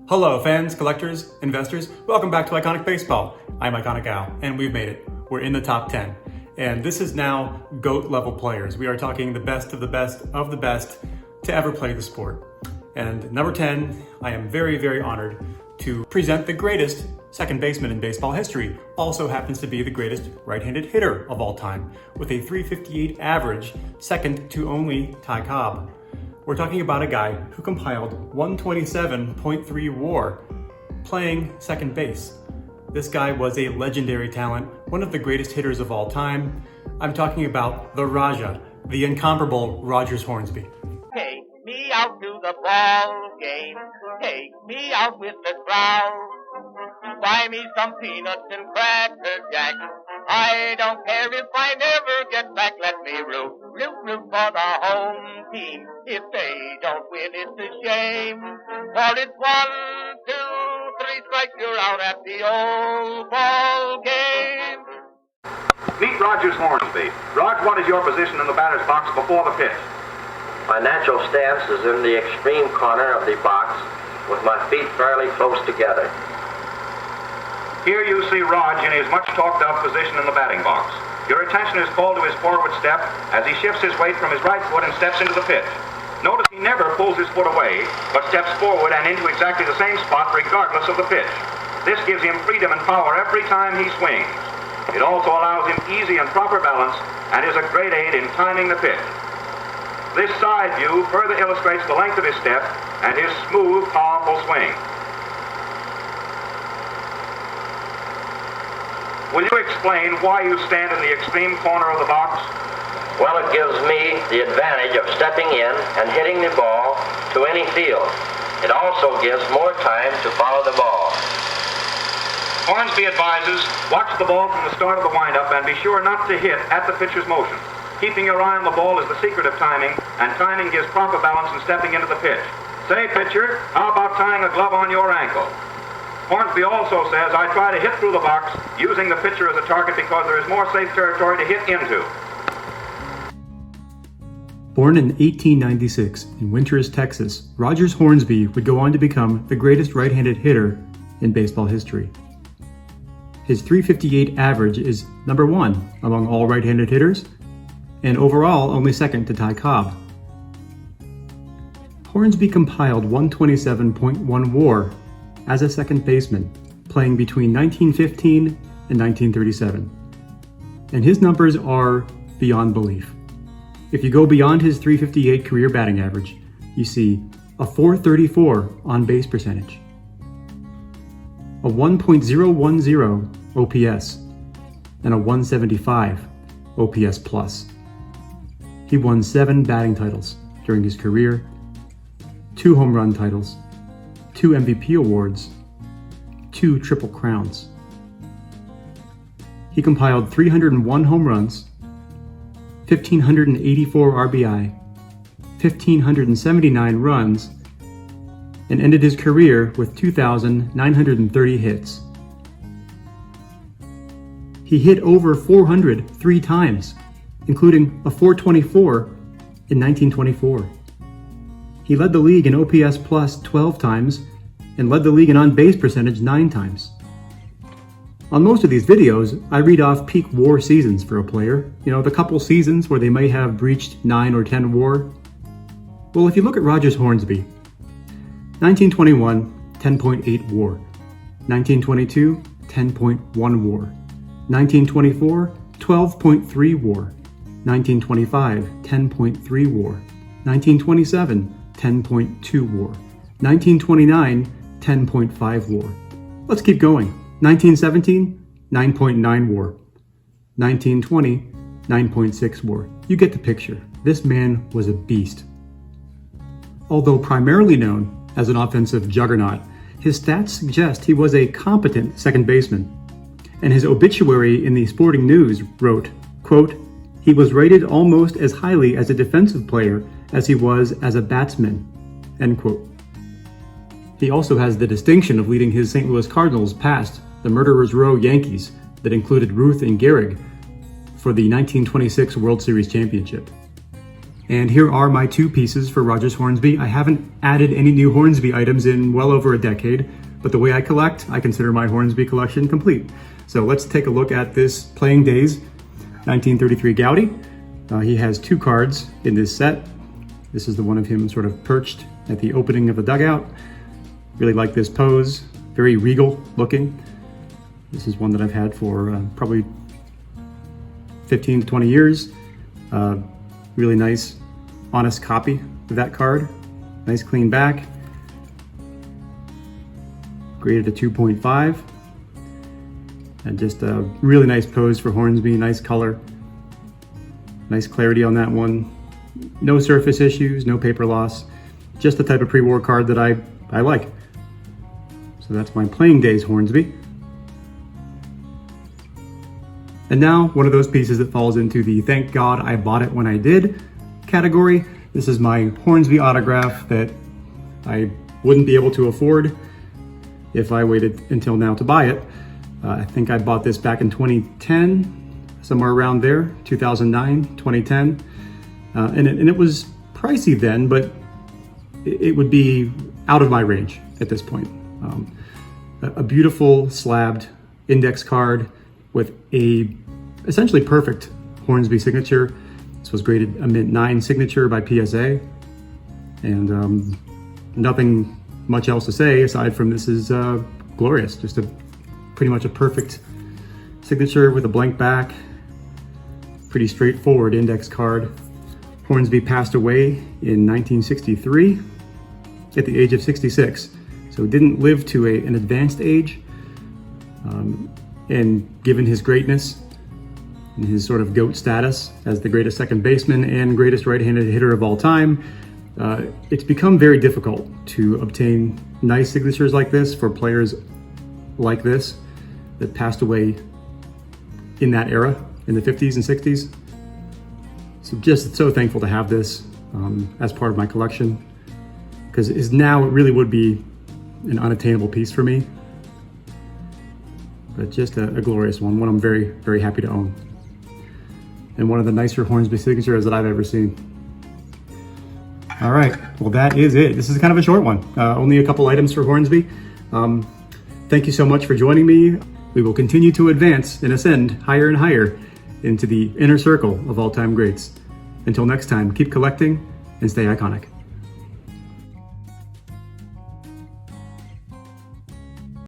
Hello fans, collectors, investors, welcome back to Iconic Baseball. I'm Iconic Al, and we've made it. We're in the top 10. And this is now GOAT level players. We are talking the best of the best of the best to ever play the sport. And number 10, I am very, very honored to present the greatest second baseman in baseball history. Also happens to be the greatest right-handed hitter of all time, with a .358 average, second to only Ty Cobb. We're talking about a guy who compiled 127.3 WAR playing second base. This guy was a legendary talent, one of the greatest hitters of all time. I'm talking about the Raja, the incomparable Rogers Hornsby. Take me out to the ball game. Take me out with the crowd. Buy me some peanuts and cracker jack. I don't care if I never get back. Let me root for the home team. If they don't win, it's a shame. For it's 1, 2, 3 strikes, you're out at the old ball game. Meet Rogers Hornsby. Rog, what is your position in the batter's box before the pitch? My natural stance is in the extreme corner of the box with my feet fairly close together. Here you see Rog in his much talked of position in the batting box. Your attention is called to his forward step as he shifts his weight from his right foot and steps into the pitch. Notice he never pulls his foot away, but steps forward and into exactly the same spot regardless of the pitch. This gives him freedom and power every time he swings. It also allows him easy and proper balance and is a great aid in timing the pitch. This side view further illustrates the length of his step and his smooth, powerful swing. Will you explain why you stand in the extreme corner of the box? Well, it gives me the advantage of stepping in and hitting the ball to any field. It also gives more time to follow the ball. Hornsby advises, watch the ball from the start of the windup and be sure not to hit at the pitcher's motion. Keeping your eye on the ball is the secret of timing, and timing gives proper balance in stepping into the pitch. Say, pitcher, how about tying a glove on your ankle? Hornsby also says, I try to hit through the box, using the pitcher as a target because there is more safe territory to hit into. Born in 1896 in Winters, Texas, Rogers Hornsby would go on to become the greatest right-handed hitter in baseball history. His .358 average is number 1 among all right-handed hitters, and overall only second to Ty Cobb. Hornsby compiled 127.1 WAR as a second baseman, playing between 1915 and 1937. And his numbers are beyond belief. If you go beyond his .358 career batting average, you see a .434 on-base percentage, a 1.010 OPS, and a 175 OPS plus. He won 7 batting titles during his career, 2 home run titles, 2 MVP awards, 2 Triple Crowns. He compiled 301 home runs, 1,584 RBI, 1,579 runs, and ended his career with 2,930 hits. He hit over 400 3 times, including a .424 in 1924. He led the league in OPS plus 12 times and led the league in on-base percentage 9 times. On most of these videos, I read off peak WAR seasons for a player, the couple seasons where they may have breached 9 or 10 WAR. Well, if you look at Rogers Hornsby, 1921, 10.8 WAR, 1922, 10.1 WAR, 1924, 12.3 WAR, 1925, 10.3 WAR, 1927, 10.2 WAR, 1929, 10.5 WAR. Let's keep going. 1917, 9.9 WAR, 1920, 9.6 WAR. You get the picture. This man was a beast. Although primarily known as an offensive juggernaut, his stats suggest he was a competent second baseman. And his obituary in the Sporting News wrote, quote, "He was rated almost as highly as a defensive player as he was as a batsman," end quote. He also has the distinction of leading his St. Louis Cardinals past the Murderers Row Yankees that included Ruth and Gehrig for the 1926 World Series championship. And here are my 2 pieces for Rogers Hornsby. I haven't added any new Hornsby items in well over a decade, but the way I collect, I consider my Hornsby collection complete. So let's take a look at this Playing Days 1933 Gouty. He has 2 cards in this set. This is the one of him sort of perched at the opening of the dugout. Really like this pose, very regal looking. This is one that I've had for probably 15 to 20 years. Really nice, honest copy of that card. Nice clean back. Graded a 2.5. And just a really nice pose for Hornsby, nice color. Nice clarity on that one. No surface issues, no paper loss. Just the type of pre-war card that I like. So that's my Playing Days Hornsby. And now, one of those pieces that falls into the thank God I bought it when I did category. This is my Hornsby autograph that I wouldn't be able to afford if I waited until now to buy it. I think I bought this back in 2010, somewhere around there, 2009, 2010. And it was pricey then, but it would be out of my range at this point. A beautiful slabbed index card with a essentially perfect Hornsby signature. This was graded a mint 9 signature by PSA, and nothing much else to say aside from this is glorious. Just pretty much a perfect signature with a blank back. Pretty straightforward index card. Hornsby passed away in 1963 at the age of 66, so didn't live to an advanced age. And given his greatness and his sort of GOAT status as the greatest second baseman and greatest right-handed hitter of all time, it's become very difficult to obtain nice signatures like this for players like this that passed away in that era, in the 50s and 60s. So just so thankful to have this as part of my collection, because now it really would be an unattainable piece for me. But just a glorious one I'm very, very happy to own. And one of the nicer Hornsby signatures that I've ever seen. All right, well that is it. This is kind of a short one. Only a couple items for Hornsby. Thank you so much for joining me. We will continue to advance and ascend higher and higher into the inner circle of all-time greats. Until next time, keep collecting and stay iconic.